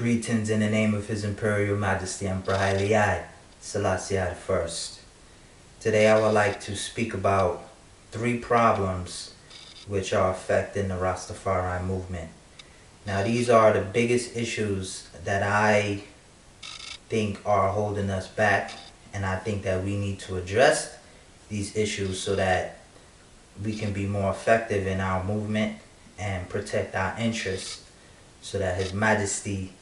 Greetings in the name of His Imperial Majesty Emperor Haile Selassie I. Today I would like to speak about 3 problems which are affecting the Rastafari movement. Now these are the biggest issues that I think are holding us back, and I think that we need to address these issues so that we can be more effective in our movement and protect our interests so that His Majesty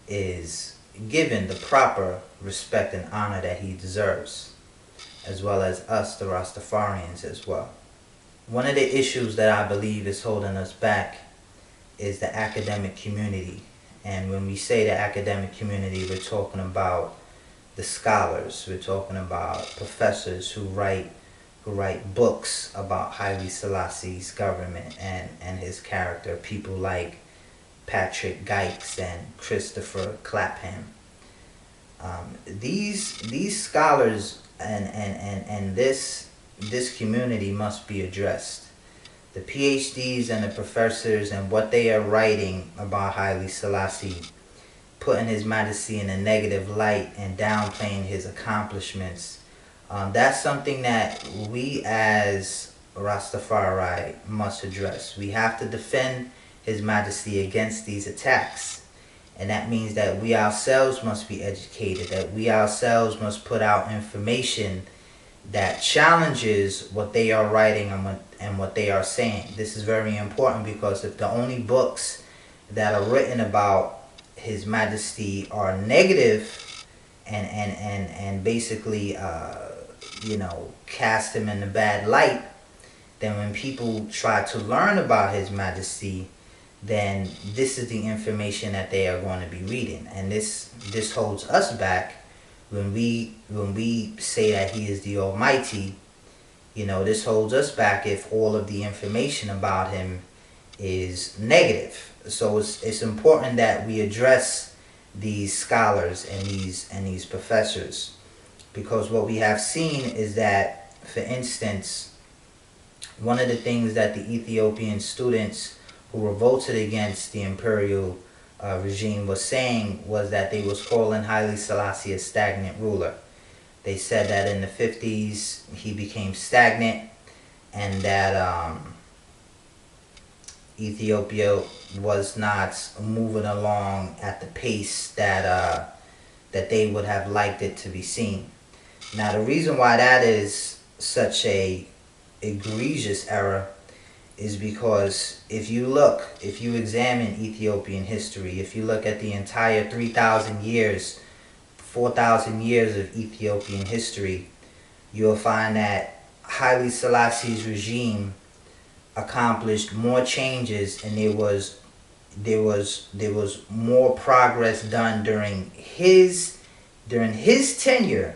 is given the proper respect and honor that he deserves, as well as us, the Rastafarians, as well. One of the issues that I believe is holding us back is the academic community. And when we say the academic community, we're talking about the scholars. We're talking about professors who write books about Haile Selassie's government and his character. People like Patrick Gykes and Christopher Clapham. These scholars and this community must be addressed. The PhDs and the professors and what they are writing about Haile Selassie, putting His Majesty in a negative light and downplaying his accomplishments, that's something that we as Rastafari must address. We have to defend His Majesty against these attacks. And that means that we ourselves must be educated, that we ourselves must put out information that challenges what they are writing and what they are saying. This is very important, because if the only books that are written about His Majesty are negative and basically cast him in a bad light, then when people try to learn about His Majesty, then this is the information that they are going to be reading. And this holds us back when we say that He is the Almighty. This holds us back if all of the information about Him is negative. So it's important that we address these scholars and these professors, because what we have seen is that, for instance, one of the things that the Ethiopian students who revolted against the imperial regime was saying was that they was calling Haile Selassie a stagnant ruler. They said that in the 50s he became stagnant, and that Ethiopia was not moving along at the pace that they would have liked it to be seen. Now the reason why that is such a egregious error is because if you examine Ethiopian history, if you look at the entire 3,000 years, 4,000 years of Ethiopian history, you'll find that Haile Selassie's regime accomplished more changes, and there was more progress done during his tenure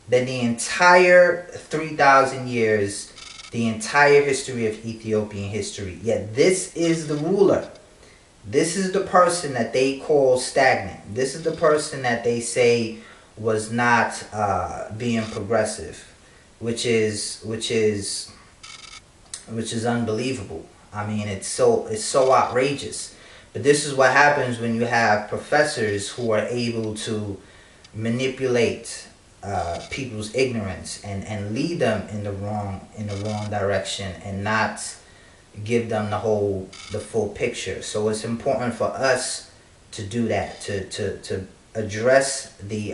than the entire 3,000 years, the entire history of Ethiopian history. Yet this is the ruler. This is the person that they call stagnant. This is the person that they say was not being progressive, which is unbelievable. I mean, it's so outrageous. But this is what happens when you have professors who are able to manipulate people's ignorance and lead them in the wrong direction, and not give them the full picture. So it's important for us to do that, to address the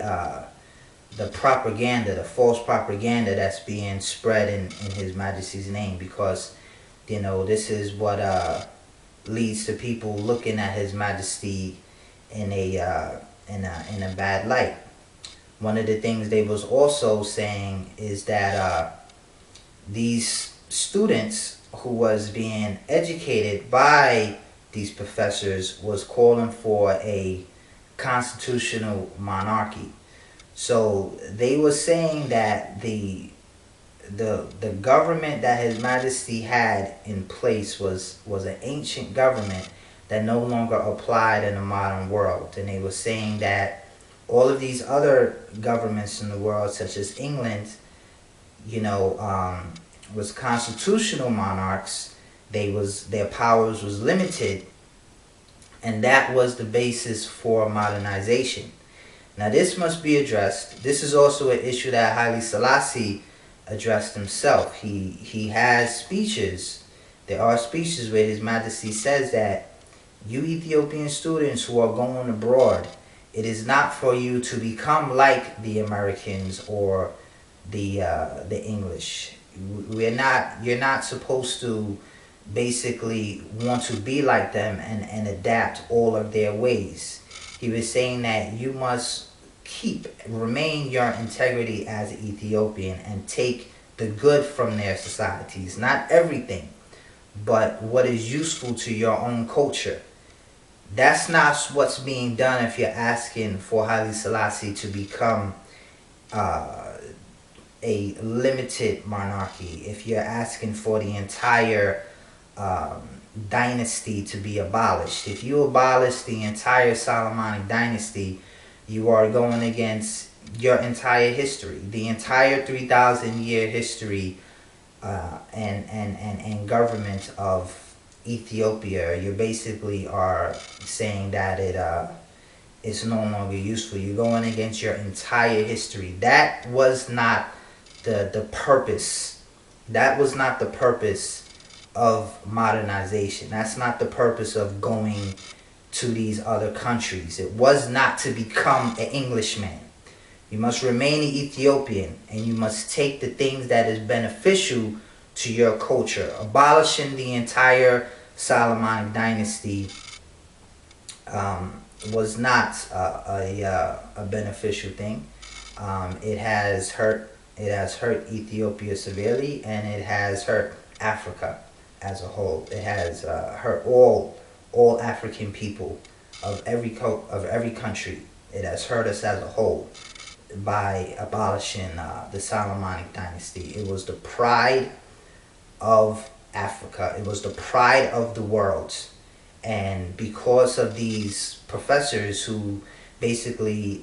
propaganda, the false propaganda that's being spread in His Majesty's name, because this is what leads to people looking at His Majesty in a bad light. One of the things they was also saying is that these students who was being educated by these professors was calling for a constitutional monarchy. So they were saying that the government that His Majesty had in place was an ancient government that no longer applied in the modern world. And they were saying that all of these other governments in the world, such as England, was constitutional monarchs. Their powers was limited, And that was the basis for modernization. Now this must be addressed. This is also an issue that Haile Selassie addressed himself. He has speeches. There are speeches where His Majesty says that you Ethiopian students who are going abroad, it is not for you to become like the Americans or the English. You're not supposed to basically want to be like them and adapt all of their ways. He was saying that you must remain your integrity as an Ethiopian and take the good from their societies. Not everything, but what is useful to your own culture. That's not what's being done if you're asking for Haile Selassie to become a limited monarchy. If you're asking for the entire dynasty to be abolished. If you abolish the entire Solomonic dynasty, you are going against your entire history, the entire 3,000-year history and government of Ethiopia. You basically are saying that it's no longer useful. You're going against your entire history. That was not the purpose. That was not the purpose of modernization. That's not the purpose of going to these other countries. It was not to become an Englishman. You must remain an Ethiopian, and you must take the things that is beneficial to your culture. Abolishing the entire Solomonic dynasty was not a beneficial thing. It has hurt Ethiopia severely, and it has hurt Africa as a whole. It has hurt all African people of every country. It has hurt us as a whole by abolishing the Solomonic dynasty. It was the pride of Africa. It was the pride of the world. And because of these professors who basically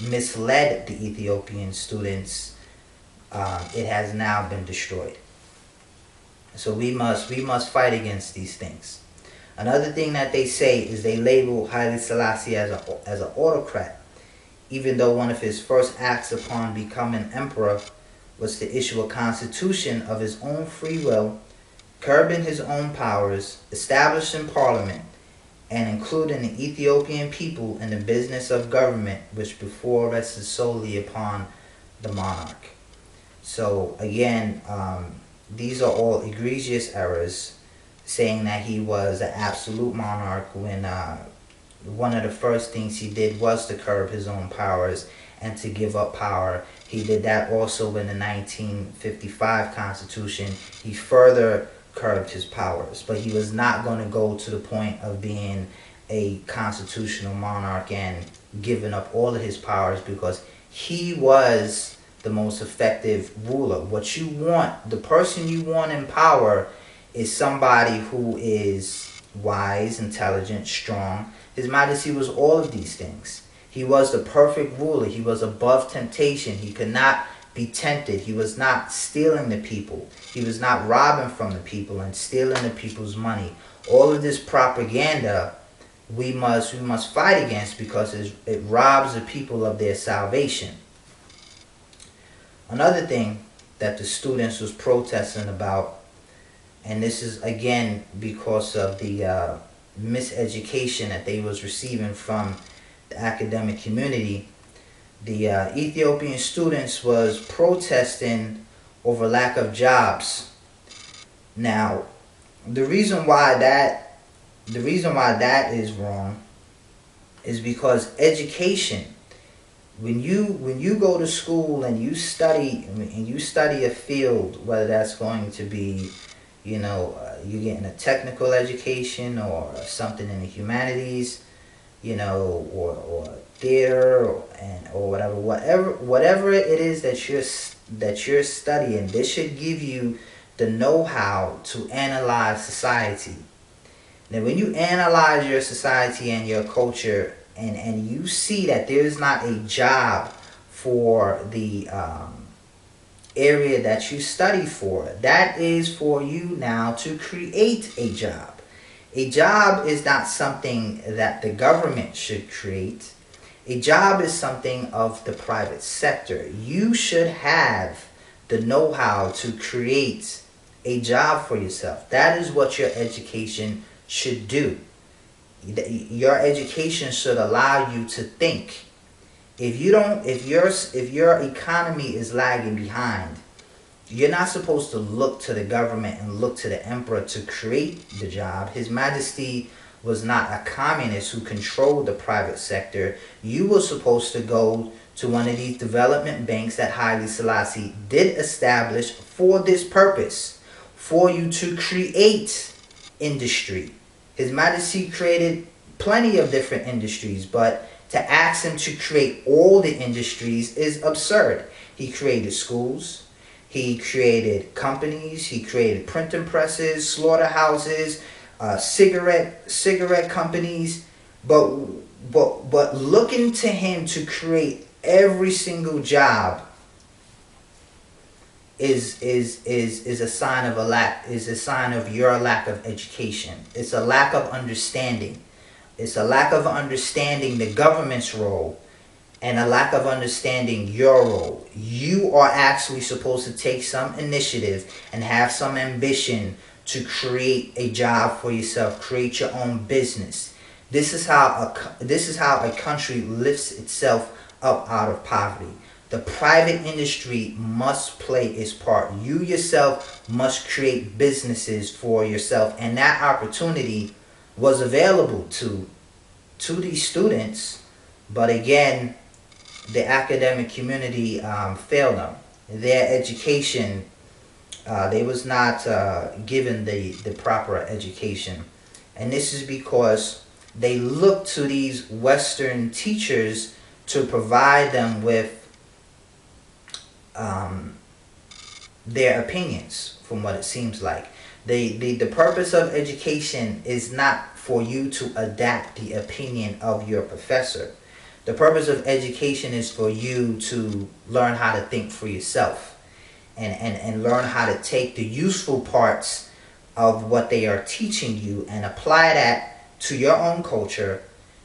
misled the Ethiopian students, it has now been destroyed. So we must fight against these things. Another thing that they say is they label Haile Selassie as an autocrat, even though one of his first acts upon becoming emperor was to issue a constitution of his own free will, curbing his own powers, establishing parliament, and including the Ethiopian people in the business of government, which before rested solely upon the monarch. So again, these are all egregious errors, saying that he was an absolute monarch when one of the first things he did was to curb his own powers and to give up power. He did that also in the 1955 Constitution. He further curbed his powers, but he was not going to go to the point of being a constitutional monarch and giving up all of his powers, because he was the most effective ruler. What you want, the person you want in power, is somebody who is wise, intelligent, strong. His Majesty was all of these things. He was the perfect ruler. He was above temptation. He could not be tempted. He was not stealing the people. He was not robbing from the people and stealing the people's money. All of this propaganda we must fight against, because it robs the people of their salvation. Another thing that the students was protesting about, and this is again because of the miseducation that they was receiving from the academic community, the Ethiopian students was protesting over lack of jobs. Now, the reason why that is wrong is because education, when you go to school and you study a field, whether that's going to be, you're getting a technical education or something in the humanities, or theater or whatever it is that you're studying, this should give you the know-how to analyze society. Now, when you analyze your society and your culture, and you see that there's not a job for the area that you study for, that is for you now to create a job. A job is not something that the government should create. A job is something of the private sector. You should have the know-how to create a job for yourself. That is what your education should do. Your education should allow you to think. If your economy is lagging behind, you're not supposed to look to the government and look to the emperor to create the job. His Majesty was not a communist who controlled the private sector. You were supposed to go to one of these development banks that Haile Selassie did establish for this purpose, for you to create industry. His Majesty created plenty of different industries, but to ask him to create all the industries is absurd. He created schools, he created companies, he created printing presses, slaughterhouses, cigarette companies, but looking to him to create every single job is a sign of a sign of your lack of education. It's a lack of understanding. It's a lack of understanding the government's role and a lack of understanding your role. You are actually supposed to take some initiative and have some ambition to create a job for yourself, create your own business. This is how a country lifts itself up out of poverty. The private industry must play its part. You yourself must create businesses for yourself, and that opportunity was available to these students, but again, the academic community failed them. Their education, they was not given the proper education, and this is because they look to these Western teachers to provide them with their opinions, from what it seems like. The purpose of education is not for you to adapt the opinion of your professor. The purpose of education is for you to learn how to think for yourself and learn how to take the useful parts of what they are teaching you and apply that to your own culture,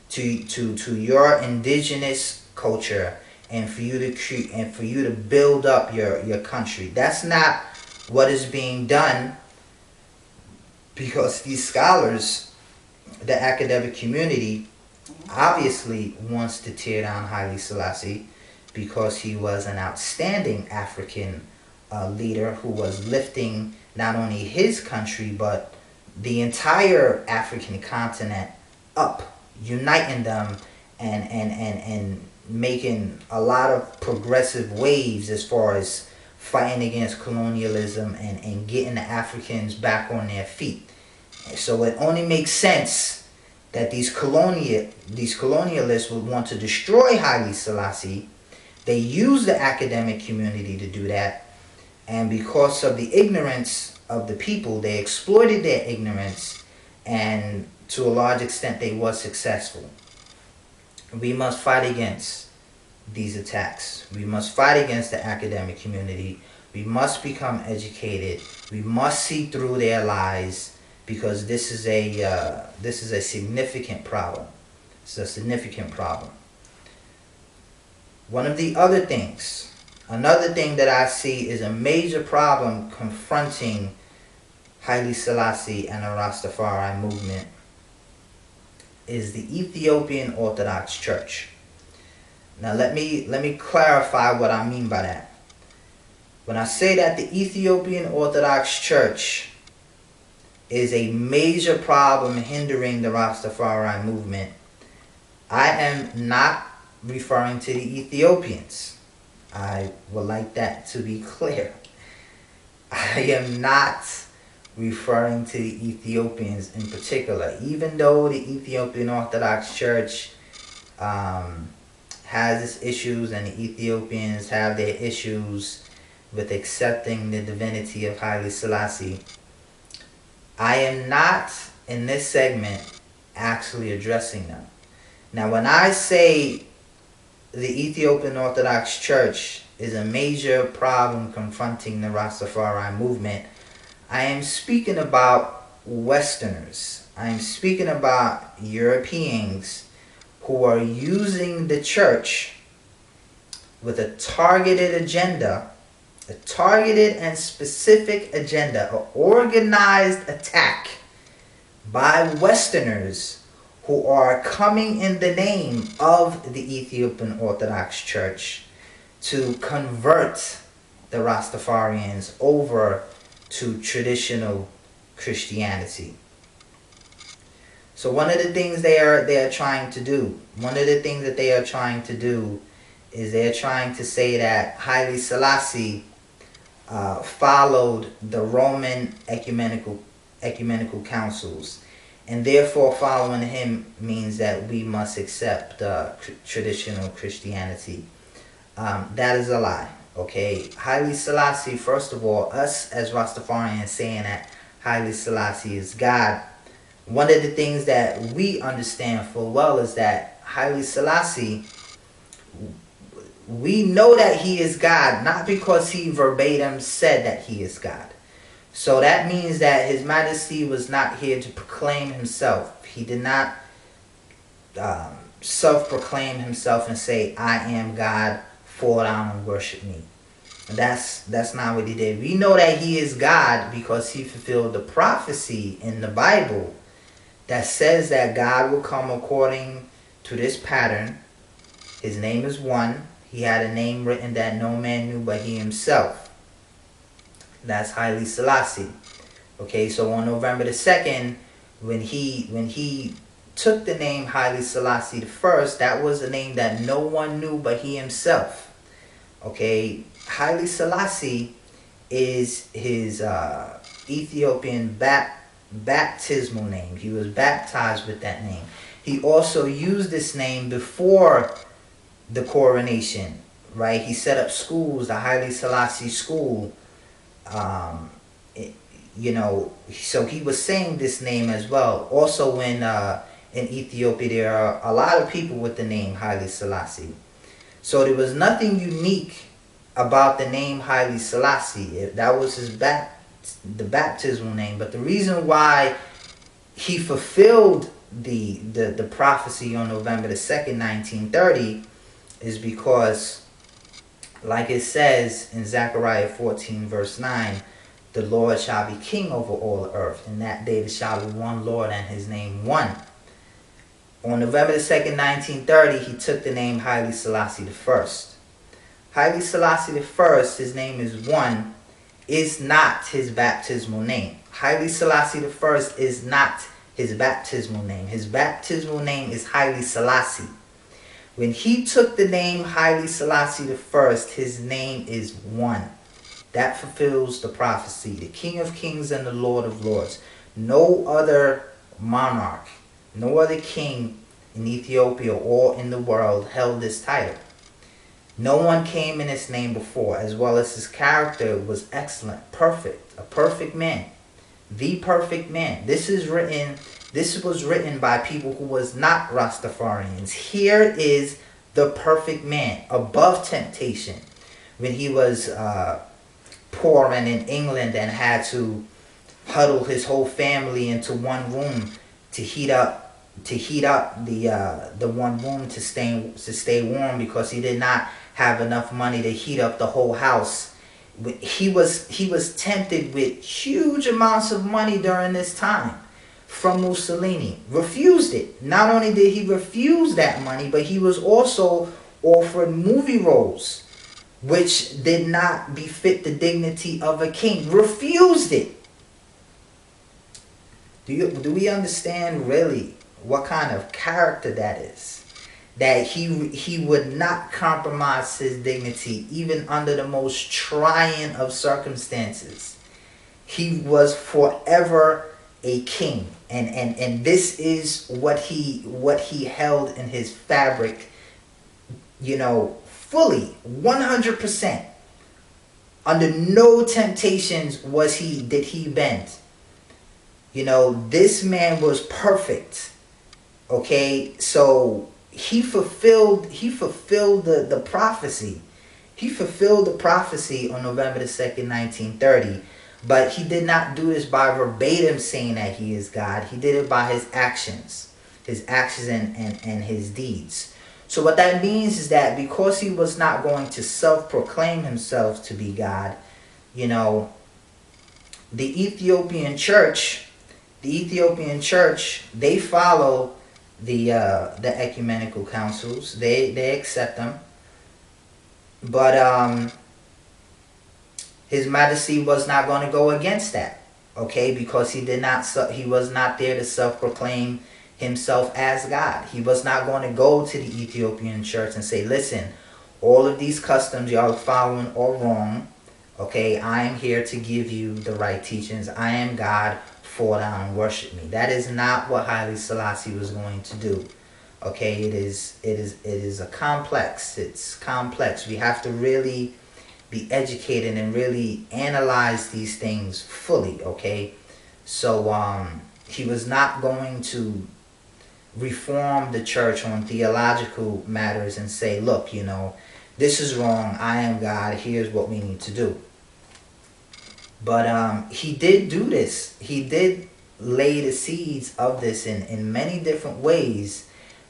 to your indigenous culture, and for you to build up your country. That's not what is being done, because these scholars, the academic community, obviously wants to tear down Haile Selassie because he was an outstanding African leader who was lifting not only his country but the entire African continent up, uniting them and making a lot of progressive waves as far as fighting against colonialism and getting the Africans back on their feet. So it only makes sense that these colonialists would want to destroy Haile Selassie. They use the academic community to do that, and because of the ignorance of the people, they exploited their ignorance, and to a large extent they were successful. We must fight against these attacks. We must fight against the academic community. We must become educated. We must see through their lies, because this is a significant problem. It's a significant problem. One of the other things, another thing that I see is a major problem confronting Haile Selassie and the Rastafari movement is the Ethiopian Orthodox Church. Now let me clarify what I mean by that. When I say that the Ethiopian Orthodox Church is a major problem hindering the Rastafari movement, I am not referring to the Ethiopians. I would like that to be clear. I am not referring to the Ethiopians in particular, even though the Ethiopian Orthodox Church has its issues, and the Ethiopians have their issues with accepting the divinity of Haile Selassie. I am not, in this segment, actually addressing them. Now, when I say the Ethiopian Orthodox Church is a major problem confronting the Rastafari movement, I am speaking about Westerners. I'm speaking about Europeans who are using the church with a targeted agenda, a targeted and specific agenda, an organized attack by Westerners who are coming in the name of the Ethiopian Orthodox Church to convert the Rastafarians over to traditional Christianity. So one of the things they are trying to do, is they're trying to say that Haile Selassie followed the Roman ecumenical councils, and therefore following him means that we must accept traditional Christianity. That is a lie. Okay, Haile Selassie, first of all, us as Rastafarians saying that Haile Selassie is God, one of the things that we understand full well is that Haile Selassie, we know that he is God, not because he verbatim said that he is God. So that means that His Majesty was not here to proclaim himself. He did not self-proclaim himself and say, I am God, fall down and worship me. And that's not what he did. We know that he is God because he fulfilled the prophecy in the Bible that says that God will come according to this pattern. His name is one. He had a name written that no man knew but he himself. That's Haile Selassie. Okay, so on November the 2nd, when he took the name Haile Selassie I, that was a name that no one knew but he himself. Okay, Haile Selassie is his Ethiopian baptismal name. He was baptized with that name. He also used this name before the coronation, right? He set up schools, the Haile Selassie School. So he was saying this name as well. Also, when in Ethiopia, there are a lot of people with the name Haile Selassie. So there was nothing unique about the name Haile Selassie. That was his the baptismal name. But the reason why he fulfilled the prophecy on November the 2nd, 1930, is because, like it says in Zechariah 14, verse 9, the Lord shall be king over all the earth. In that day there shall be one Lord and his name one. On November the 2nd, 1930, he took the name Haile Selassie I. Haile Selassie I, his name is one, is not his baptismal name. Haile Selassie I is not his baptismal name. His baptismal name is Haile Selassie. When he took the name Haile Selassie I, his name is one. That fulfills the prophecy. The King of Kings and the Lord of Lords. No other monarch, no other king in Ethiopia or in the world held this title. No one came in his name before, as well as his character was excellent, perfect, a perfect man, the perfect man. This was written by people who was not Rastafarians. Here is the perfect man, above temptation. When he was poor and in England and had to huddle his whole family into one room to heat up the one room to stay warm, because he did not have enough money to heat up the whole house. He was tempted with huge amounts of money during this time from Mussolini. Refused it. Not only did he refuse that money, but he was also offered movie roles which did not befit the dignity of a king. Refused it. Do we understand really what kind of character that is? That he would not compromise his dignity even under the most trying of circumstances. He was forever a king, and this is what he held in his fabric, fully, 100%. Under no temptations did he bend. This man was perfect. Okay, so he fulfilled the prophecy. He fulfilled the prophecy on November the 2nd, 1930 But he did not do this by verbatim saying that he is God. He did it by his actions and his deeds. So what that means is that because he was not going to self-proclaim himself to be God, you know, the Ethiopian church, they follow the ecumenical councils. They accept them. But His Majesty was not going to go against that, okay? Because he was not there to self-proclaim himself as God. He was not going to go to the Ethiopian church and say, listen, all of these customs y'all are following are wrong, okay? I am here to give you the right teachings. I am God. Fall down and worship me. That is not what Haile Selassie was going to do. Okay, it is a complex. It's complex. We have to really be educated and really analyze these things fully, okay? So he was not going to reform the church on theological matters and say, look, you know, this is wrong, I am God, here's what we need to do. But he did do this. He did lay the seeds of this in many different ways,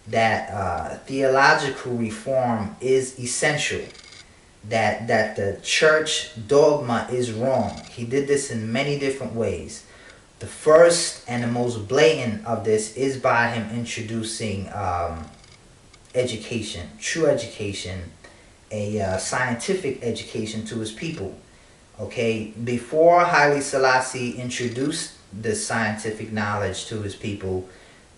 that theological reform is essential. That the church dogma is wrong. He did this in many different ways. The first and the most blatant of this is by him introducing education, true education, a scientific education to his people. Okay, before Haile Selassie introduced the scientific knowledge to his people,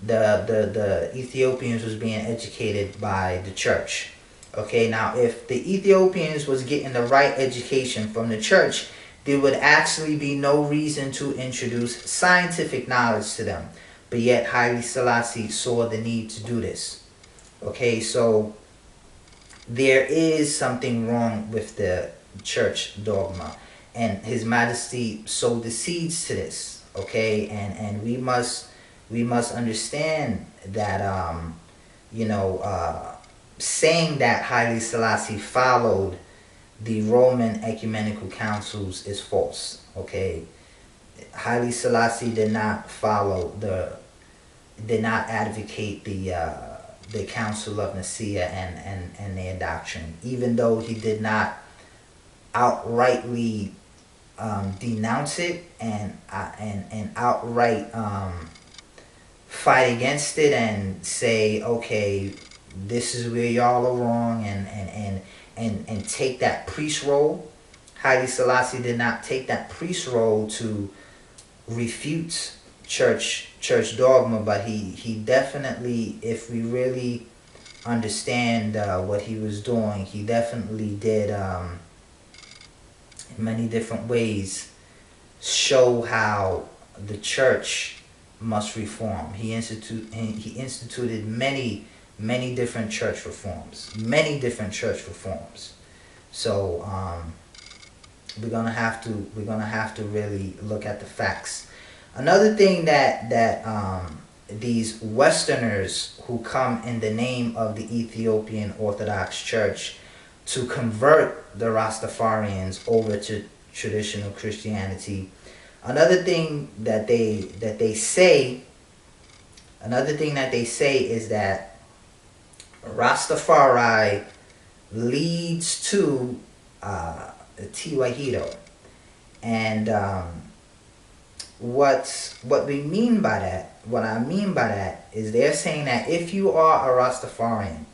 the Ethiopians was being educated by the church. Okay, now if the Ethiopians was getting the right education from the church, there would actually be no reason to introduce scientific knowledge to them. But yet Haile Selassie saw the need to do this. Okay, so there is something wrong with the church dogma. And His Majesty sowed the seeds to this. Okay, and we must understand that saying that Haile Selassie followed the Roman ecumenical councils is false. Okay, Haile Selassie did not advocate the Council of Nicaea and their doctrine, even though he did not outrightly denounce it and outright fight against it and say, okay, this is where y'all are wrong, and take that priest role. Haile Selassie did not take that priest role to refute church dogma, but he definitely, if we really understand what he was doing, he definitely did in many different ways show how the church must reform. He instituted many different church reforms. So we're gonna have to really look at the facts. Another thing that these Westerners who come in the name of the Ethiopian Orthodox Church to convert the Rastafarians over to traditional Christianity, another thing that they say is that Rastafari leads to Tiwahido. And what I mean by that is they're saying that if you are a Rastafarian,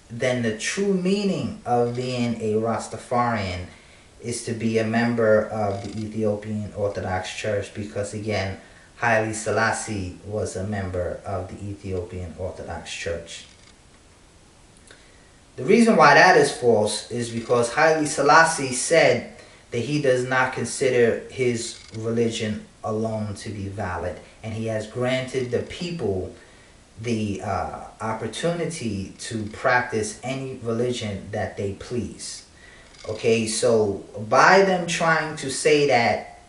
then the true meaning of being a Rastafarian is to be a member of the Ethiopian Orthodox Church, because again, Haile Selassie was a member of the Ethiopian Orthodox Church. The reason why that is false is because Haile Selassie said that he does not consider his religion alone to be valid, and he has granted the people the opportunity to practice any religion that they please. Okay, so by them trying to say that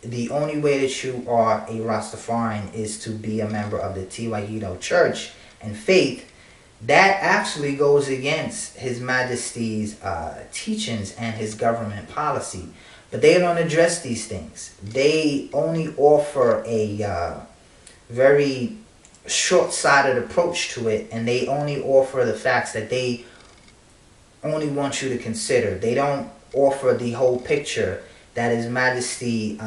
the only way that you are a Rastafarian is to be a member of the Tiwahido Church and faith, that actually goes against His Majesty's teachings and his government policy. But they don't address these things. They only offer a very short-sighted approach to it, and they only offer the facts that they only want you to consider. They don't offer the whole picture that His Majesty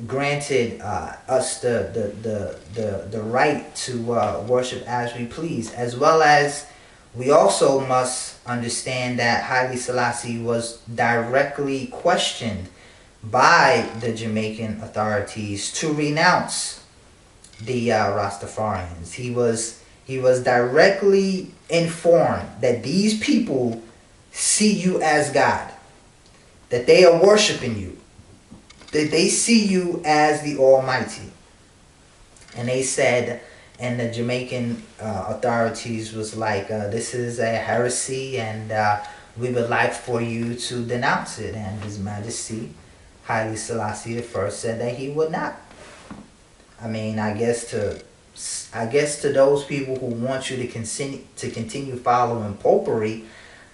granted us the right to worship as we please, as well as we also must understand that Haile Selassie was directly questioned by the Jamaican authorities to renounce the Rastafarians. He was directly informed that these people see you as God, that they are worshiping you, that they see you as the Almighty. And they said, and the Jamaican authorities was like, this is a heresy, and we would like for you to denounce it. And His Majesty Haile Selassie I said that he would not. I mean, I guess to those people who want you to continue following popery,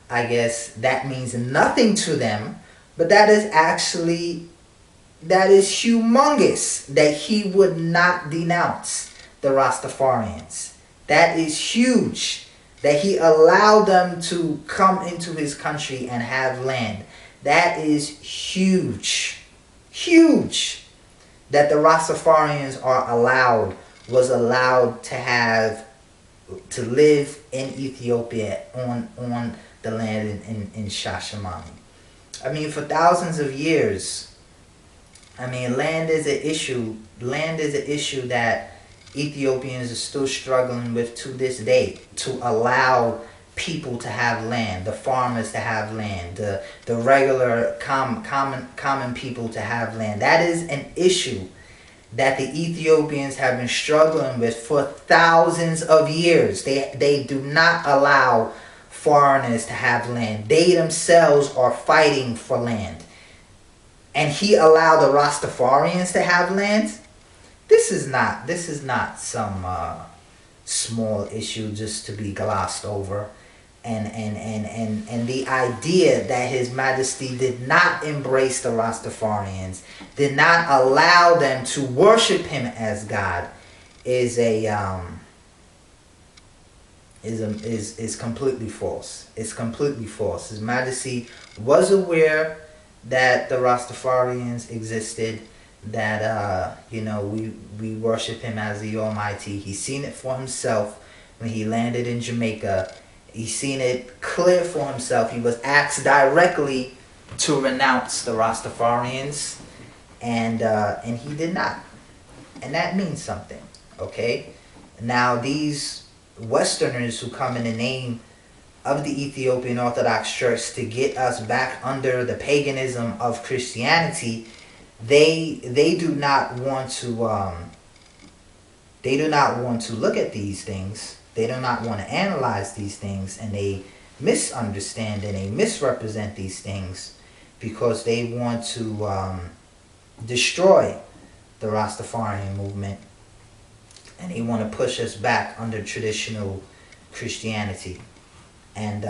I guess that means nothing to them. But that is humongous that he would not denounce the Rastafarians. That is huge that he allowed them to come into his country and have land. That is huge. Huge that the Rastafarians was allowed to live in Ethiopia on the land in Shashamani. I mean, for thousands of years, I mean, land is an issue. Land is an issue that Ethiopians are still struggling with to this day, to allow people to have land, the farmers to have land, the regular common people to have land. That is an issue that the Ethiopians have been struggling with for thousands of years. They do not allow foreigners to have land. They themselves are fighting for land. And he allowed the Rastafarians to have land? This is not some small issue just to be glossed over. And the idea that His Majesty did not embrace the Rastafarians, did not allow them to worship him as God, is completely false. It's completely false. His Majesty was aware that the Rastafarians existed, that we worship him as the Almighty. He's seen it for himself when he landed in Jamaica. He's seen it clear for himself. He was asked directly to renounce the Rastafarians, and he did not. And that means something, okay? Now, these Westerners who come in the name of the Ethiopian Orthodox Church to get us back under the paganism of Christianity, they do not want to look at these things. They do not want to analyze these things, and they misunderstand and they misrepresent these things because they want to destroy the Rastafarian movement, and they want to push us back under traditional Christianity. And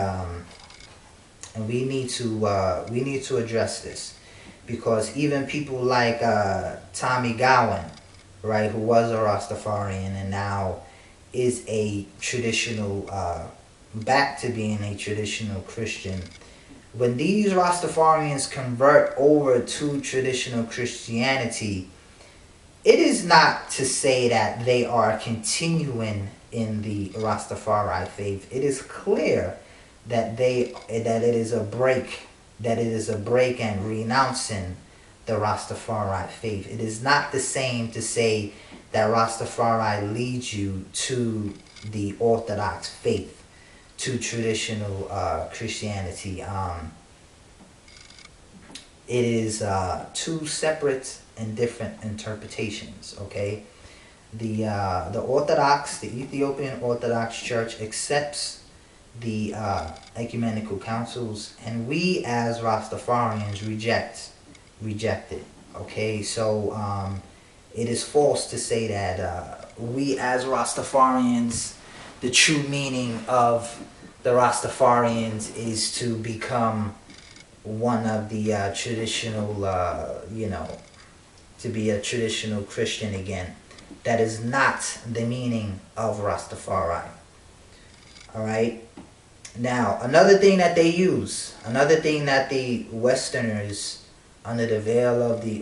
we need to address this, because even people like Tommy Gowan, right, who was a Rastafarian and now is a traditional, back to being a traditional Christian. When these Rastafarians convert over to traditional Christianity, it is not to say that they are continuing in the Rastafari faith. It is clear that it is a break and renouncing the Rastafari faith. It is not the same to say that Rastafari leads you to the Orthodox faith, to traditional Christianity. It is two separate and different interpretations, okay? The Ethiopian Orthodox Church accepts the ecumenical councils, and we as Rastafarians reject it, okay? So It is false to say that we as Rastafarians, the true meaning of the Rastafarians is to become one of the traditional, to be a traditional Christian again. That is not the meaning of Rastafari. Alright? Now, another thing that they use, another thing that the Westerners, under the veil of the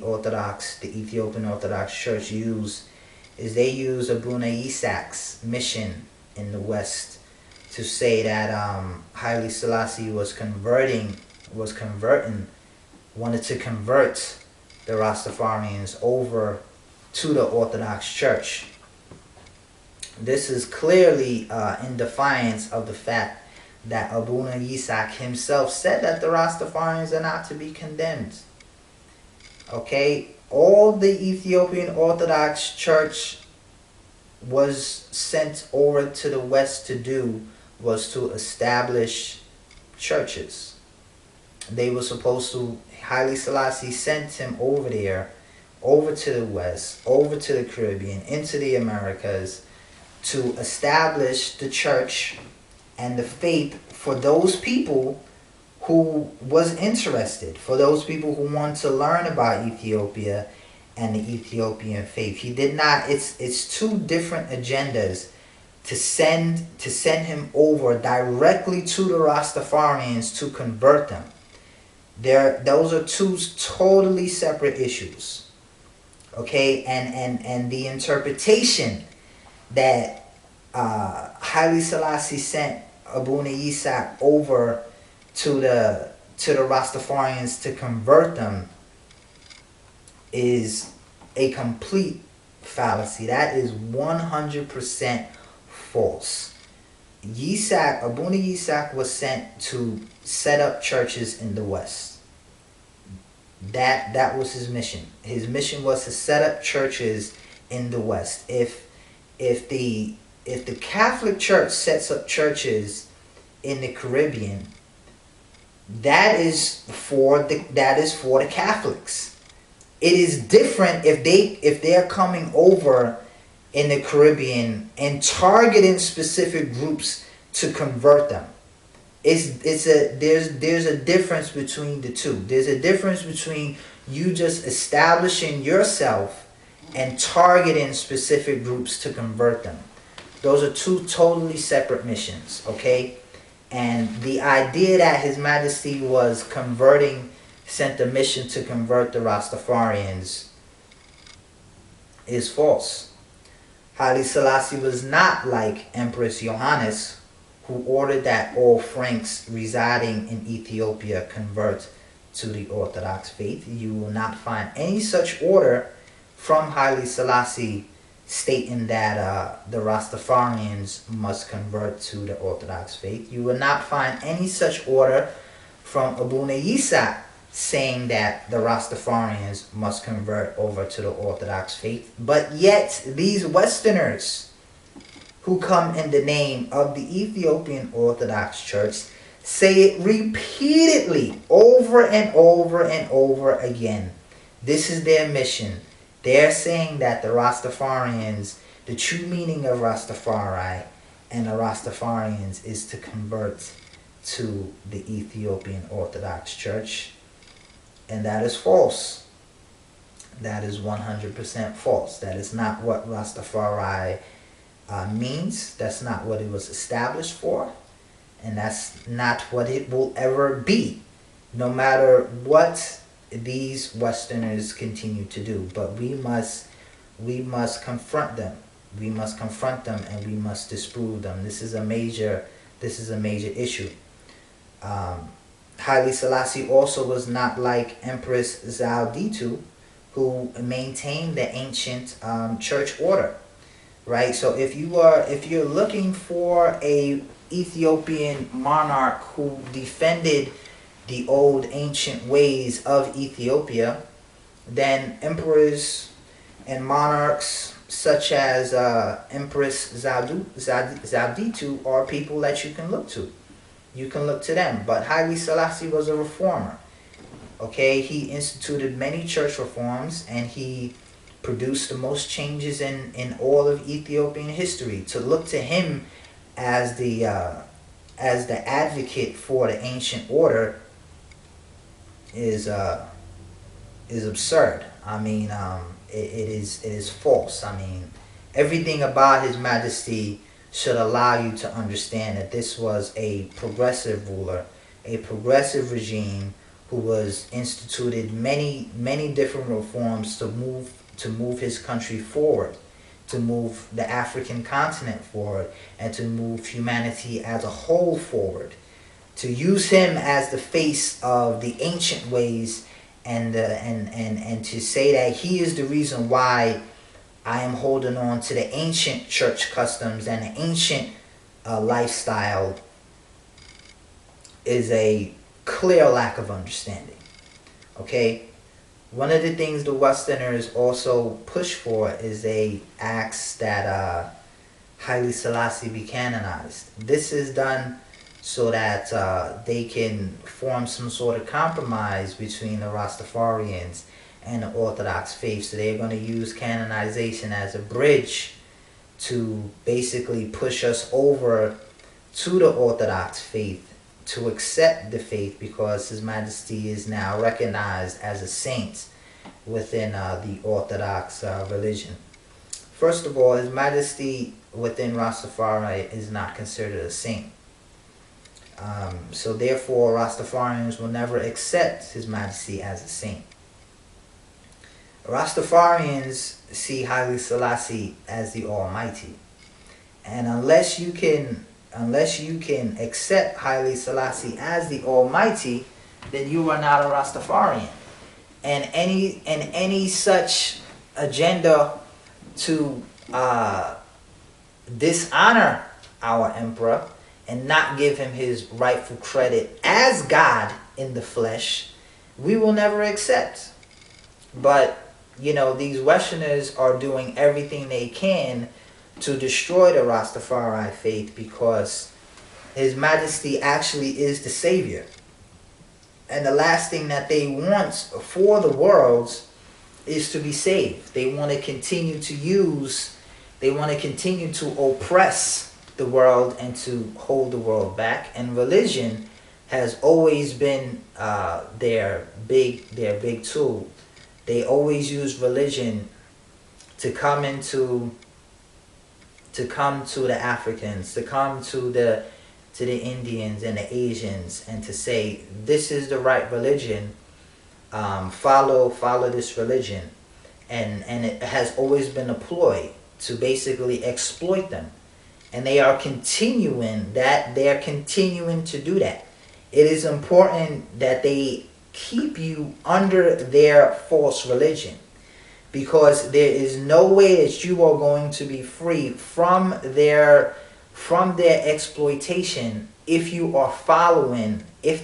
Ethiopian Orthodox Church, use, is they use Abuna Isak's mission in the West to say that Haile Selassie wanted to convert the Rastafarians over to the Orthodox Church. This is clearly in defiance of the fact that Abuna Yisak himself said that the Rastafarians are not to be condemned. Okay, all the Ethiopian Orthodox Church was sent over to the West to do was to establish churches. They were supposed to, Haile Selassie sent him over there, over to the West, over to the Caribbean, into the Americas, to establish the church and the faith for those people who was interested, for those people who want to learn about Ethiopia and the Ethiopian faith. He did not, it's two different agendas to send him over directly to the Rastafarians to convert them. Those are two totally separate issues. Okay, and the interpretation that Haile Selassie sent Abuna Yisak over to the Rastafarians to convert them is a complete fallacy. That is 100% false. Abuna Yisak was sent to set up churches in the West. That was his mission. His mission was to set up churches in the West. If the Catholic Church sets up churches in the Caribbean, that is for the Catholics. It is different if they're coming over in the Caribbean and targeting specific groups to convert them. There's a difference between the two. There's a difference between you just establishing yourself and targeting specific groups to convert them. Those are two totally separate missions, okay? And the idea that His Majesty was sent a mission to convert the Rastafarians is false. Haile Selassie was not like Empress Johannes, who ordered that all Franks residing in Ethiopia convert to the Orthodox faith. You will not find any such order from Haile Selassie stating that the Rastafarians must convert to the Orthodox faith. You will not find any such order from Abuna Yisak saying that the Rastafarians must convert over to the Orthodox faith. But yet, these Westerners who come in the name of the Ethiopian Orthodox Church say it repeatedly, over and over and over again. This is their mission. They're saying that the Rastafarians, the true meaning of Rastafari and the Rastafarians is to convert to the Ethiopian Orthodox Church. And that is false. That is 100% false. That is not what Rastafari means. That's not what it was established for. And that's not what it will ever be, no matter what these Westerners continue to do. But we must confront them. We must confront them, and we must disprove them. This is a major issue. Haile Selassie also was not like Empress Zalditu, who maintained the ancient church order, right? So if you're looking for a Ethiopian monarch who defended the old ancient ways of Ethiopia, then emperors and monarchs such as Empress Zalditu are people that you can look to. You can look to them. But Haile Selassie was a reformer. Okay, he instituted many church reforms, and he produced the most changes in all of Ethiopian history. To look to him as the advocate for the ancient order is absurd. I mean, it is false. I mean, everything about His Majesty should allow you to understand that this was a progressive ruler, a progressive regime who was instituted many different reforms to move his country forward, to move the African continent forward, and to move humanity as a whole forward. To use him as the face of the ancient ways, and to say that he is the reason why I am holding on to the ancient church customs and the ancient lifestyle is a clear lack of understanding. Okay? One of the things the Westerners also push for is they ask that Haile Selassie be canonized. This is done so that they can form some sort of compromise between the Rastafarians and the Orthodox faith. So they're going to use canonization as a bridge to basically push us over to the Orthodox faith, to accept the faith, because His Majesty is now recognized as a saint within the Orthodox religion. First of all, His Majesty within Rastafari is not considered a saint. So therefore, Rastafarians will never accept His Majesty as a saint. Rastafarians see Haile Selassie as the Almighty. And unless you can accept Haile Selassie as the Almighty, then you are not a Rastafarian. And any such agenda to dishonor our emperor and not give him his rightful credit as God in the flesh, we will never accept. But you know, these Westerners are doing everything they can to destroy the Rastafari faith, because His Majesty actually is the Savior. And the last thing that they want for the world is to be saved. They want to continue to oppress the world and to hold the world back. And religion has always been their big tool. They always use religion to come to the Africans, to come to the Indians and the Asians, and to say, this is the right religion, follow this religion. And it has always been a ploy to basically exploit them. And they are continuing to do that. It is important that they keep you under their false religion, because there is no way that you are going to be free from their exploitation if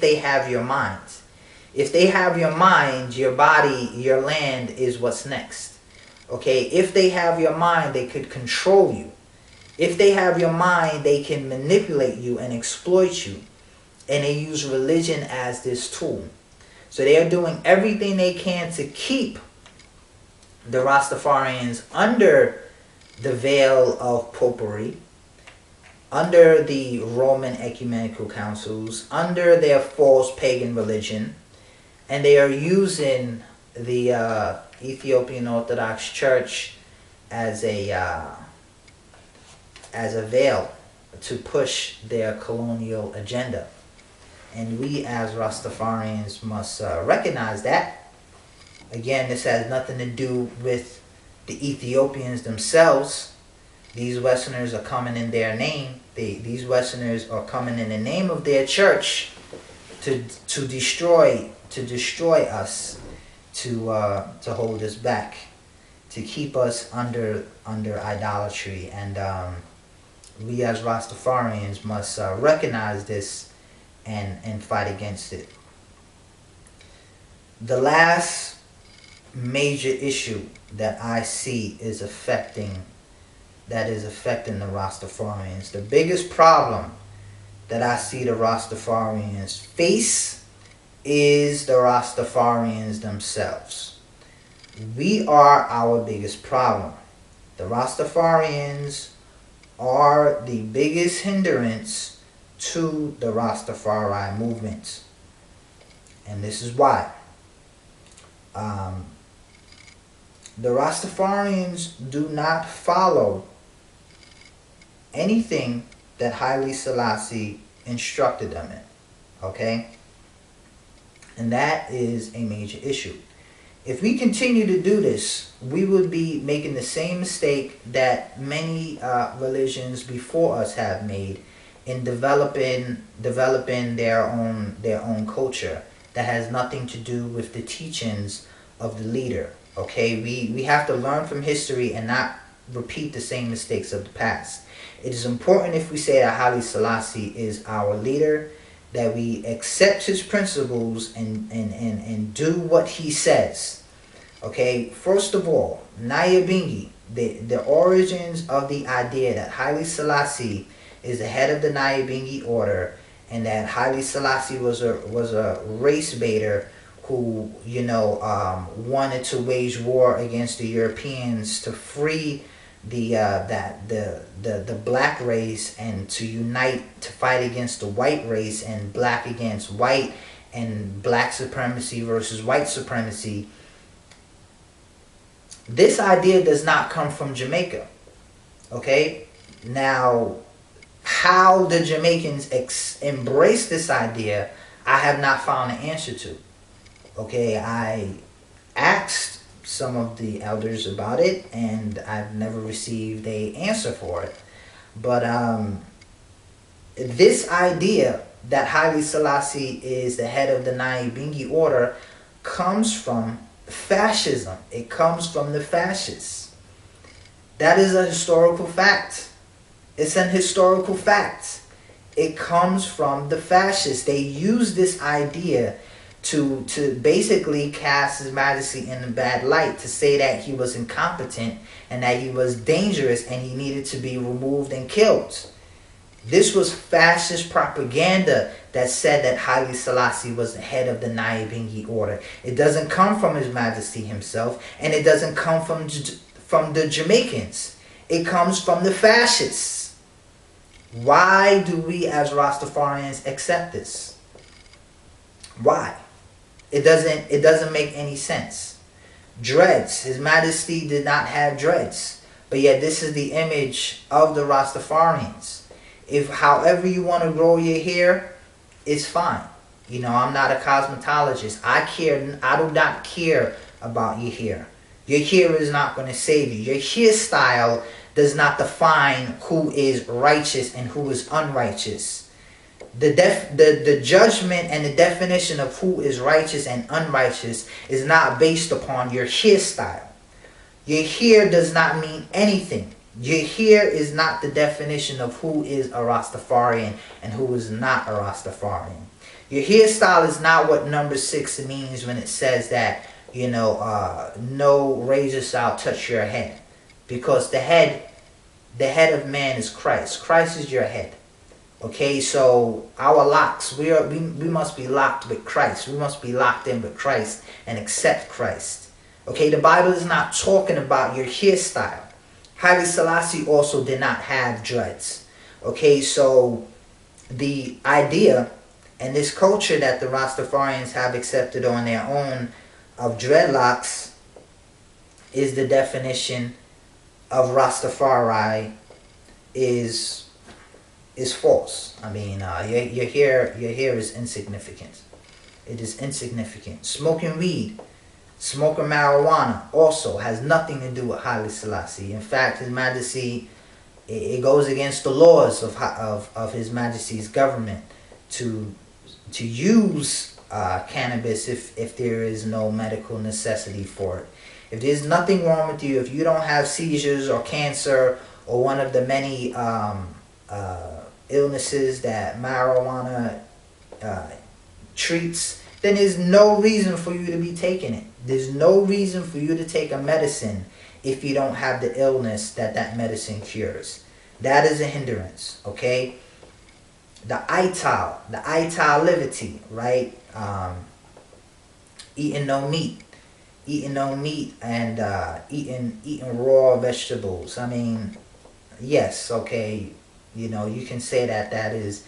they have your mind. If they have your mind, your body, your land is what's next. Okay? If they have your mind, they could control you. If they have your mind, they can manipulate you and exploit you. And they use religion as this tool. So they are doing everything they can to keep the Rastafarians under the veil of popery, under the Roman ecumenical councils, under their false pagan religion. And they are using the Ethiopian Orthodox Church as a veil to push their colonial agenda. And we as Rastafarians must recognize that. Again, this has nothing to do with the Ethiopians themselves. These Westerners are coming in their name. These Westerners are coming in the name of their church to destroy us, to hold us back, to keep us under idolatry. And we as Rastafarians must recognize this and fight against it. The last major issue that I see is affecting the Rastafarians. The biggest problem that I see the Rastafarians face is the Rastafarians themselves. We are our biggest problem. The Rastafarians are the biggest hindrance to the Rastafari movement. And this is why. The Rastafarians do not follow anything that Haile Selassie instructed them in. Okay? And that is a major issue. If we continue to do this, we would be making the same mistake that many religions before us have made in developing their own culture that has nothing to do with the teachings of the leader. Okay, we have to learn from history and not repeat the same mistakes of the past. It is important, if we say that Haile Selassie is our leader, that we accept his principles and do what he says. Okay, first of all, Nyabingi, the origins of the idea that Haile Selassie is the head of the Nyabingi order, and that Haile Selassie was a race baiter who, wanted to wage war against the Europeans to free the black race and to unite to fight against the white race, and black against white, and black supremacy versus white supremacy. This idea does not come from Jamaica. Okay? Now, how the Jamaicans embrace this idea, I have not found an answer to. Okay, I asked some of the elders about it, and I've never received an answer for it. But this idea that Haile Selassie is the head of the Nyabingi order comes from fascism. It comes from the fascists. That is a historical fact. It's an historical fact. It comes from the fascists. They use this idea to basically cast His Majesty in a bad light, to say that he was incompetent and that he was dangerous and he needed to be removed and killed. This was fascist propaganda that said that Haile Selassie was the head of the Nyabingi order. It doesn't come from His Majesty himself, and it doesn't come from the Jamaicans. It comes from the fascists. Why do we as Rastafarians accept this? Why? It doesn't make any sense. Dreads. His Majesty did not have dreads. But yet this is the image of the Rastafarians. If however you want to grow your hair, it's fine. I'm not a cosmetologist. I do not care about your hair. Your hair is not going to save you. Your hairstyle does not define who is righteous and who is unrighteous. The judgment and the definition of who is righteous and unrighteous is not based upon your hairstyle. Your hair does not mean anything. Your hair is not the definition of who is a Rastafarian and who is not a Rastafarian. Your hairstyle is not what number 6 means when it says that, no razor shall touch your head. Because the head of man is Christ. Christ is your head. Okay, so our locks, we must be locked with Christ. We must be locked in with Christ and accept Christ. Okay, the Bible is not talking about your hairstyle. Haile Selassie also did not have dreads. Okay, so the idea and this culture that the Rastafarians have accepted on their own of dreadlocks is the definition of Rastafari is false. I mean, your hair is insignificant. It is insignificant. Smoking weed, smoking marijuana also has nothing to do with Haile Selassie. In fact, His Majesty, it goes against the laws of His Majesty's government to use cannabis if there is no medical necessity for it. If there's nothing wrong with you, if you don't have seizures or cancer or one of the many illnesses that marijuana treats, then there's no reason for you to be taking it. There's no reason for you to take a medicine if you don't have the illness that medicine cures. That is a hindrance, okay? The ital liberty, right? Eating no meat. eating no meat and eating raw vegetables. I mean, yes, okay, you can say that that is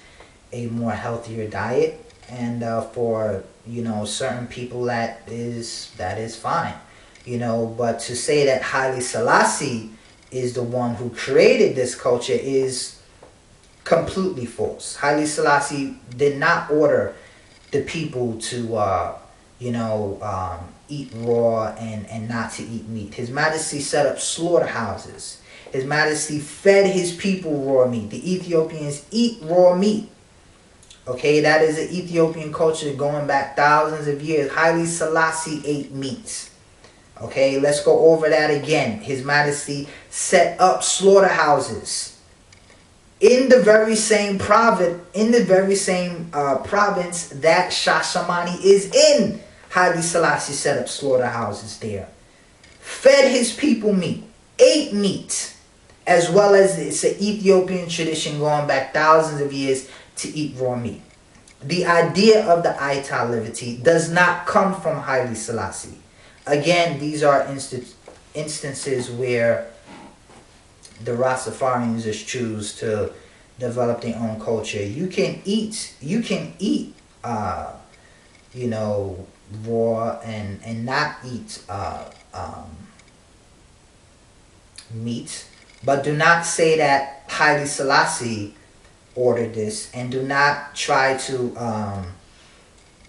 a more healthier diet, and for certain people that is fine, but to say that Haile Selassie is the one who created this culture is completely false. Haile Selassie did not order the people to eat raw and not to eat meat. His Majesty set up slaughterhouses. His Majesty fed his people raw meat. The Ethiopians eat raw meat. Okay, that is an Ethiopian culture going back thousands of years. Haile Selassie ate meat. Okay, let's go over that again. His Majesty set up slaughterhouses in the very same province, province that Shashamani is in. Haile Selassie set up slaughterhouses there, fed his people meat, ate meat, as well as it's an Ethiopian tradition going back thousands of years to eat raw meat. The idea of the Italivity does not come from Haile Selassie. Again, these are instances where the Rastafarians just choose to develop their own culture. You can eat raw and not eat meat, but do not say that Haile Selassie ordered this, and do not try to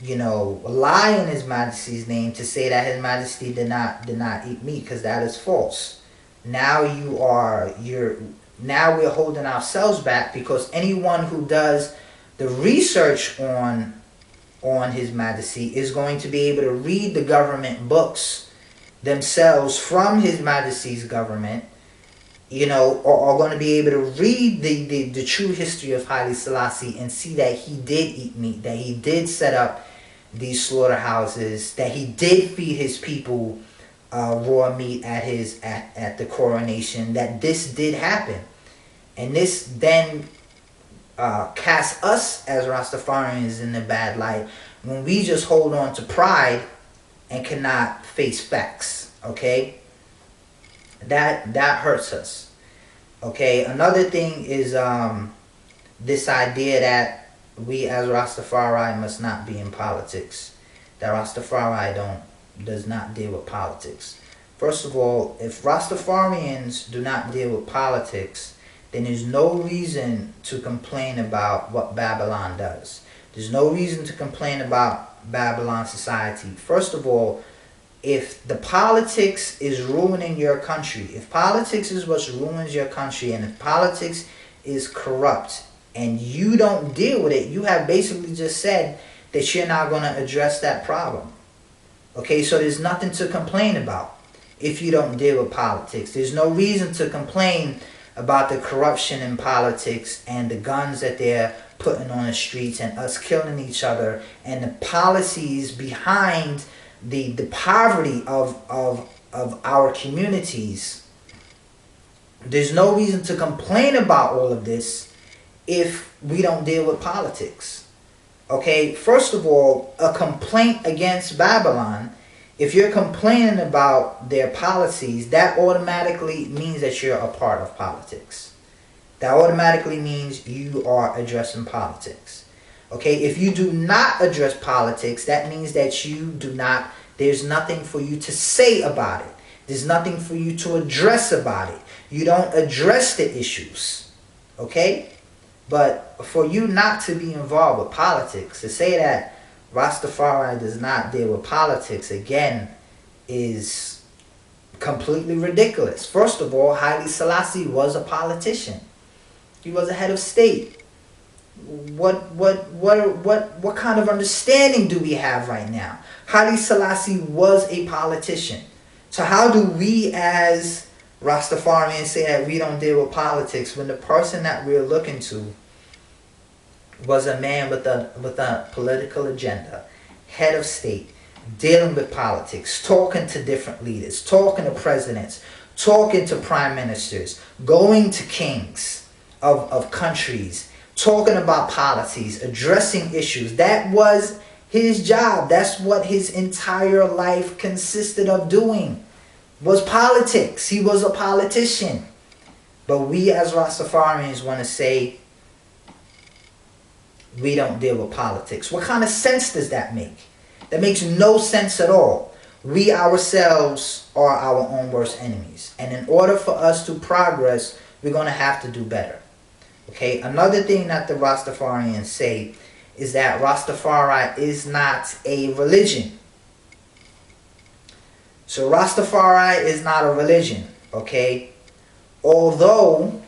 lie in His Majesty's name to say that His Majesty did not eat meat, because that is false. Now we're holding ourselves back, because anyone who does the research on His Majesty is going to be able to read the government books themselves from His Majesty's government, or are going to be able to read the true history of Haile Selassie and see that he did eat meat, that he did set up these slaughterhouses, that he did feed his people raw meat at the coronation, that this did happen. And this then casts us as Rastafarians in the bad light when we just hold on to pride and cannot face facts. Okay, that hurts us. Okay, another thing is this idea that we as Rastafari must not be in politics. That Rastafari does not deal with politics. First of all, if Rastafarians do not deal with politics, then there's no reason to complain about what Babylon does. There's no reason to complain about Babylon society. First of all, if the politics is ruining your country, if politics is what ruins your country, and if politics is corrupt and you don't deal with it, you have basically just said that you're not going to address that problem. Okay, so there's nothing to complain about if you don't deal with politics. There's no reason to complain about the corruption in politics and the guns that they're putting on the streets and us killing each other and the policies behind the poverty of our communities. There's no reason to complain about all of this if we don't deal with politics. Okay, first of all, a complaint against Babylon, if you're complaining about their policies, that automatically means that you're a part of politics. That automatically means you are addressing politics. Okay, if you do not address politics, that means that there's nothing for you to say about it. There's nothing for you to address about it. You don't address the issues. Okay? But for you not to be involved with politics, to say that Rastafari does not deal with politics, again, is completely ridiculous. First of all, Haile Selassie was a politician. He was a head of state. What kind of understanding do we have right now? Haile Selassie was a politician. So how do we as Rastafarians say that we don't deal with politics when the person that we're looking to was a man with a political agenda, head of state, dealing with politics, talking to different leaders, talking to presidents, talking to prime ministers, going to kings of countries, talking about policies, addressing issues. That was His job, that's what his entire life consisted of doing, was politics. He was a politician. But we as Rastafarians want to say we don't deal with politics. What kind of sense does that make? That makes no sense at all. We ourselves are our own worst enemies. And in order for us to progress, we're going to have to do better. Okay, another thing that the Rastafarians say is that Rastafari is not a religion. So Rastafari is not a religion, okay? Although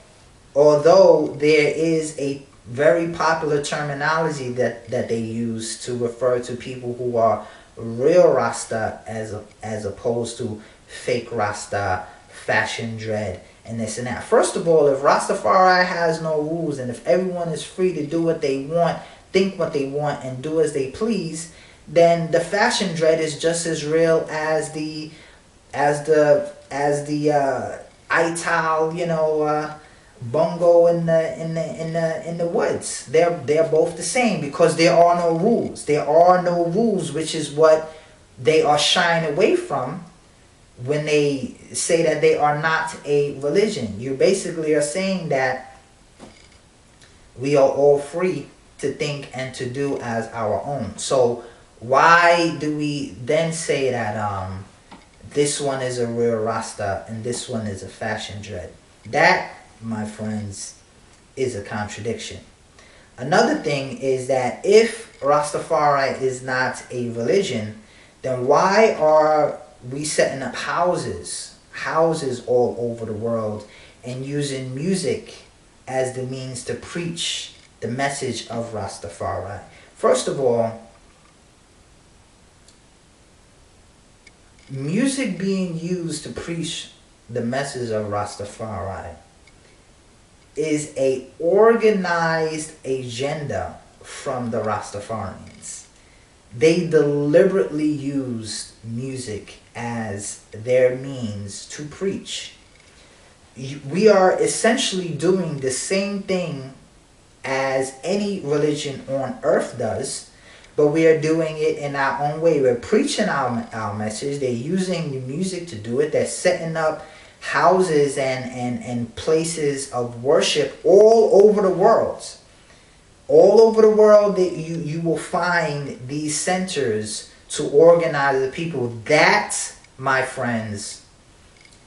there is a very popular terminology that they use to refer to people who are real Rasta as opposed to fake Rasta, fashion dread, and this and that. First of all, if Rastafari has no rules and if everyone is free to do what they want, think what they want, and do as they please, then the fashion dread is just as real as the Ital, bungo in the woods. They're both the same because there are no rules. There are no rules, which is what they are shying away from when they say that they are not a religion. You basically are saying that we are all free to think and to do as our own. So why do we then say that this one is a real Rasta and this one is a fashion dread? That, my friends, is a contradiction. Another thing is that if Rastafari is not a religion, then why are we setting up houses all over the world and using music as the means to preach the message of Rastafari? First of all, music being used to preach the message of Rastafari is a organized agenda from the Rastafarians. They deliberately used music as their means to preach. We are essentially doing the same thing as any religion on earth does, but we are doing it in our own way. We're preaching our message. They're using the music to do it. They're setting up houses and places of worship all over the world. All over the world, you will find these centers to organize the people. That, my friends,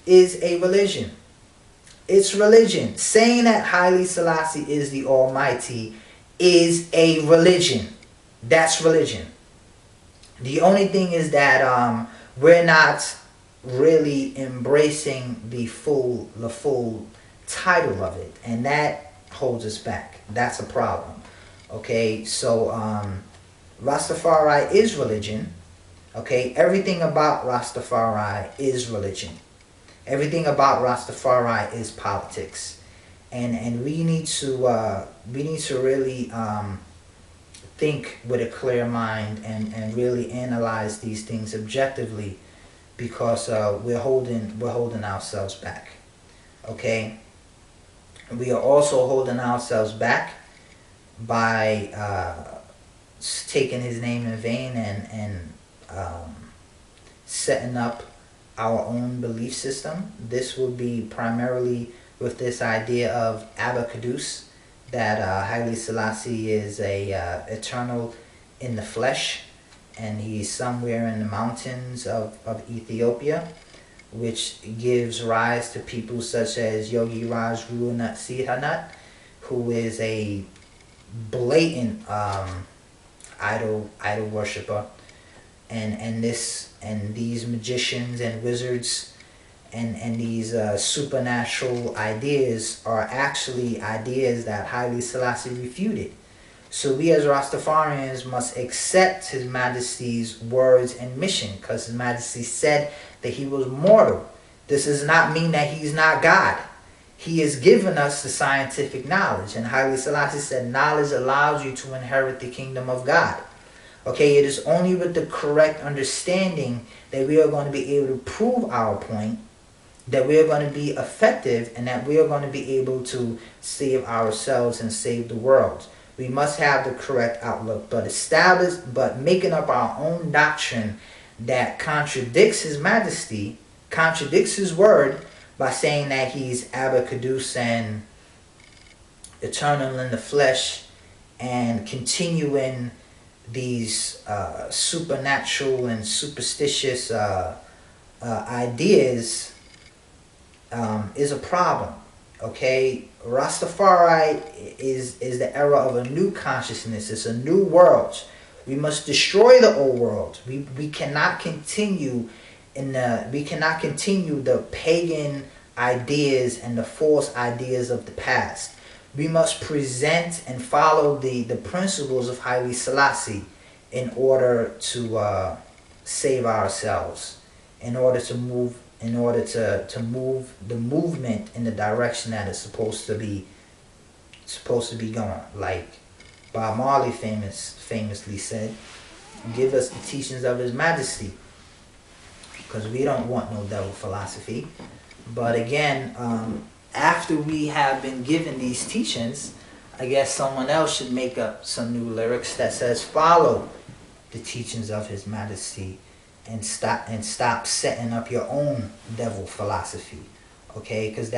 is a religion. It's religion. Saying that Haile Selassie is the Almighty is a religion. That's religion. The only thing is that we're not really embracing the full title of it, and that holds us back. That's a problem. Okay, so Rastafari is religion. Okay, everything about Rastafari is religion. Everything about Rastafari is politics, and we need to really think with a clear mind and really analyze these things objectively, because we're holding ourselves back. Okay, we are also holding ourselves back by taking his name in vain and setting up our own belief system. This will be primarily with this idea of abacadus, that Haile Selassie is a eternal in the flesh, and he's somewhere in the mountains of Ethiopia, which gives rise to people such as Yogi Raj Ruanat Sihanat, who is a blatant idol worshiper, and these magicians and wizards and these supernatural ideas are actually ideas that Haile Selassie refuted. So we as Rastafarians must accept His Majesty's words and mission, because His Majesty said that he was mortal. This does not mean that he's not God. He has given us the scientific knowledge, and Haile Selassie said knowledge allows you to inherit the kingdom of God. Okay, it is only with the correct understanding that we are going to be able to prove our point, that we are going to be effective, and that we are going to be able to save ourselves and save the world. We must have the correct outlook, but making up our own doctrine that contradicts His Majesty, contradicts His word by saying that He's Abba Kadus and eternal in the flesh, and continuing these supernatural and superstitious ideas is a problem. Okay, Rastafari is the era of a new consciousness. It's a new world. We must destroy the old world. We cannot continue the pagan ideas and the false ideas of the past. We must present and follow the principles of Haile Selassie in order to save ourselves, in order to move the movement in the direction that it's supposed to be going. Like Bob Marley famously said, "Give us the teachings of His Majesty," because we don't want no devil philosophy. But again, after we have been given these teachings, I guess someone else should make up some new lyrics that says, "Follow the teachings of His Majesty and stop setting up your own devil philosophy." Okay, because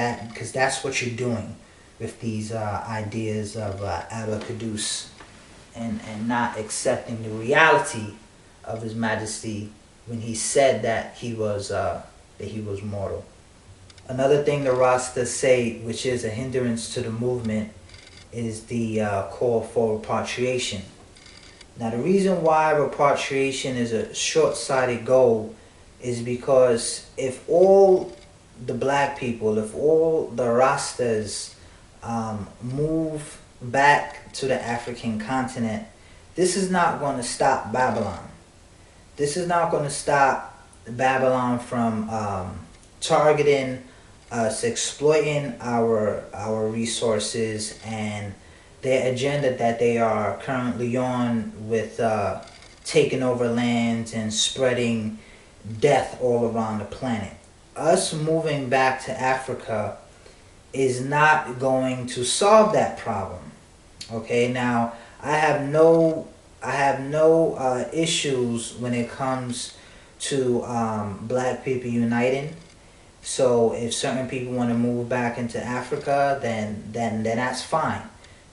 that's what you're doing with these ideas of Abba Kadus, and not accepting the reality of His Majesty when He said that he was mortal. Another thing the Rastas say, which is a hindrance to the movement, is the call for repatriation. Now, the reason why repatriation is a short-sighted goal is because if all the black people, if all the Rastas move back to the African continent, this is not going to stop Babylon. This is not going to stop Babylon from targeting us, exploiting our resources, and their agenda that they are currently on with taking over lands and spreading death all around the planet. Us moving back to Africa is not going to solve that problem. Okay, now I have no issues when it comes to black people uniting. So if certain people want to move back into Africa, then that's fine.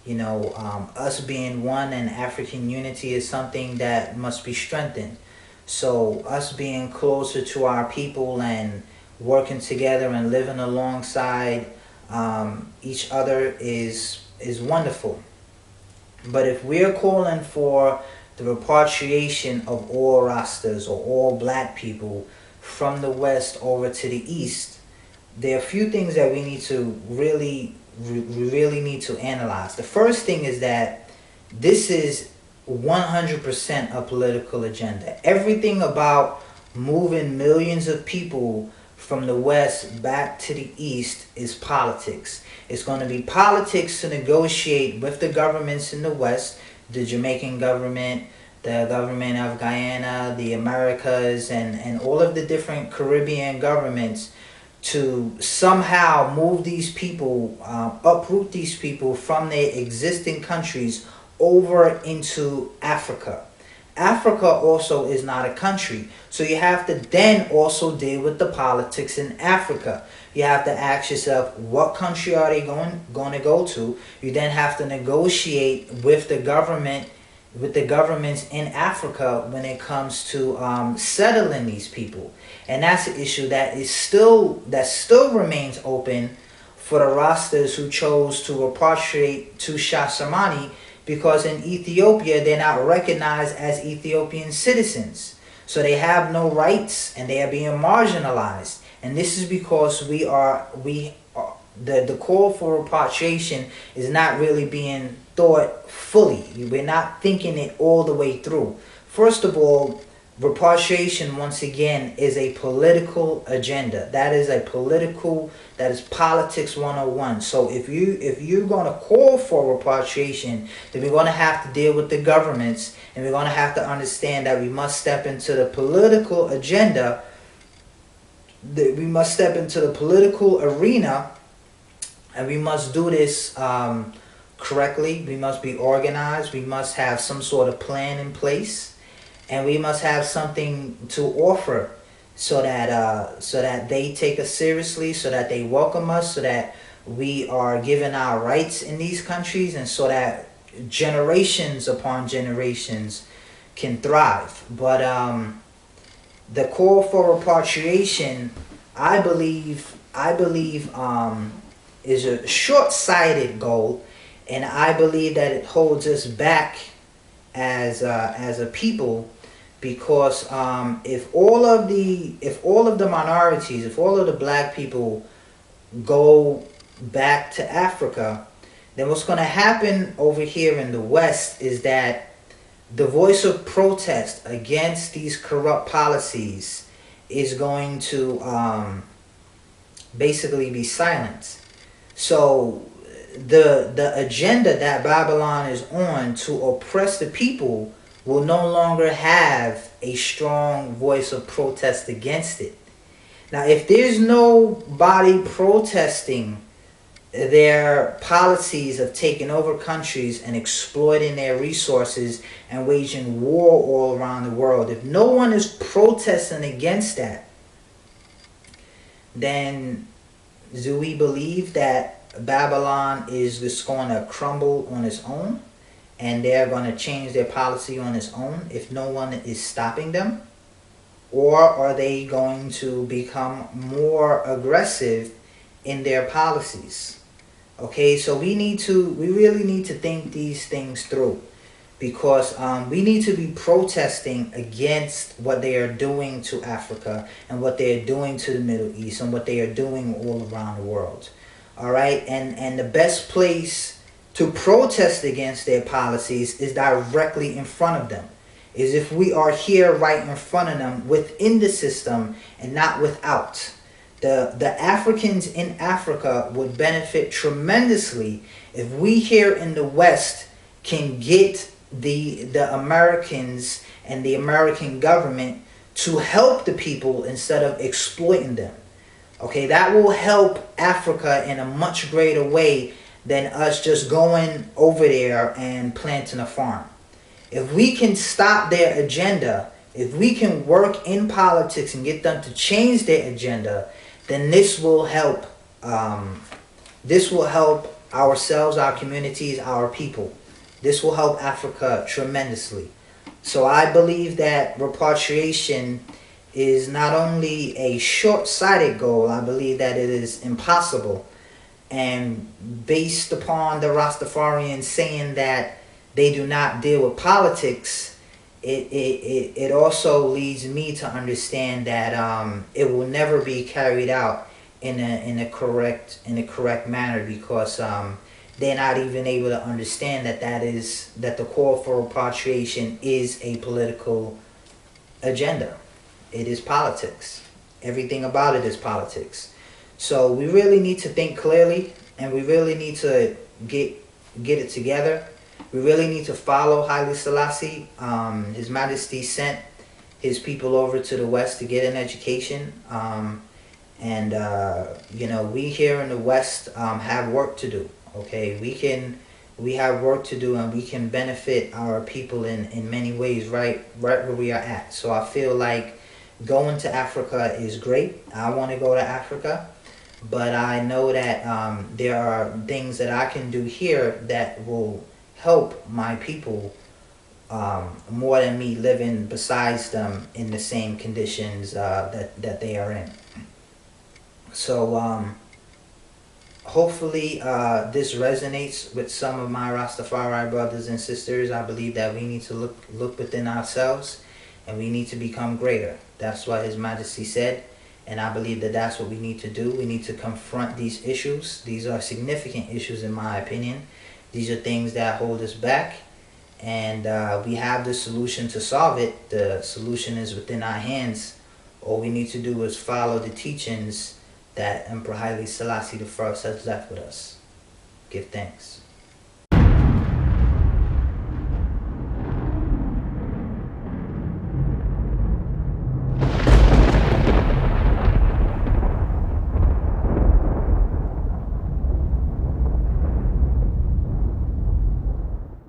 You know, us being one and African unity is something that must be strengthened. So us being closer to our people and working together and living alongside each other is wonderful. But if we're calling for the repatriation of all Rastas or all black people from the west over to the east, there are a few things that we need to really need to analyze. The first thing is that this is 100% a political agenda. Everything about moving millions of people from the west back to the east is politics. It's going to be politics to negotiate with the governments in the west, the Jamaican government, the government of Guyana, the Americas, and all of the different Caribbean governments, to somehow move these people, uproot these people from their existing countries over into Africa. Africa also is not a country, so you have to then also deal with the politics in Africa. You have to ask yourself, what country are they going to go to? You then have to negotiate with the government, with the governments in Africa when it comes to settling these people. And that's an issue that still remains open for the Rastas who chose to repatriate to Shashamani, because in Ethiopia they're not recognized as Ethiopian citizens. So they have no rights and they are being marginalized. And this is because the call for repatriation is not really being thought fully. We're not thinking it all the way through. First of all, repatriation, once again, is a political agenda. That is politics 101. So if you're going to call for repatriation, then we're going to have to deal with the governments, and we're going to have to understand that we must step into the political agenda. We must step into the political arena, and we must do this correctly. We must be organized. We must have some sort of plan in place, and we must have something to offer, so that they take us seriously, so that they welcome us, so that we are given our rights in these countries, and so that generations upon generations can thrive. But the call for repatriation, I believe, is a short-sighted goal, and I believe that it holds us back as a people, because if all of the minorities, if all of the black people go back to Africa, then what's going to happen over here in the West is that the voice of protest against these corrupt policies is going to basically be silenced. So the agenda that Babylon is on to oppress the people will no longer have a strong voice of protest against it. Now, if there's nobody protesting their policies of taking over countries and exploiting their resources and waging war all around the world, if no one is protesting against that, then do we believe that Babylon is just going to crumble on its own, and they're going to change their policy on its own if no one is stopping them? Or are they going to become more aggressive in their policies? Okay, so we really need to think these things through, because we need to be protesting against what they are doing to Africa, and what they are doing to the Middle East, and what they are doing all around the world. All right, and the best place to protest against their policies is directly in front of them. Is if we are here right in front of them, within the system and not without. The Africans in Africa would benefit tremendously if we here in the West can get the Americans and the American government to help the people instead of exploiting them. Okay, that will help Africa in a much greater way than us just going over there and planting a farm. If we can stop their agenda, if we can work in politics and get them to change their agenda, then this will help. This will help ourselves, our communities, our people. This will help Africa tremendously. So I believe that repatriation is not only a short-sighted goal, I believe that it is impossible. And based upon the Rastafarians saying that they do not deal with politics, it also leads me to understand that it will never be carried out in a correct manner, because they're not even able to understand that the call for repatriation is a political agenda. It is politics. Everything about it is politics. So we really need to think clearly, and we really need to get it together. We really need to follow Haile Selassie. His Majesty sent his people over to the West to get an education. We here in the West have work to do. Okay, we have work to do, and we can benefit our people in many ways right where we are at. So I feel like going to Africa is great. I want to go to Africa, but I know that there are things that I can do here that will help my people more than me living besides them in the same conditions that they are in. So hopefully this resonates with some of my Rastafari brothers and sisters. I believe that we need to look within ourselves, and we need to become greater. That's what His Majesty said, and I believe that that's what we need to do. We need to confront these issues. These are significant issues in my opinion. These are things that hold us back, and we have the solution to solve it. The solution is within our hands. All we need to do is follow the teachings that Emperor Haile Selassie I has left with us. Give thanks.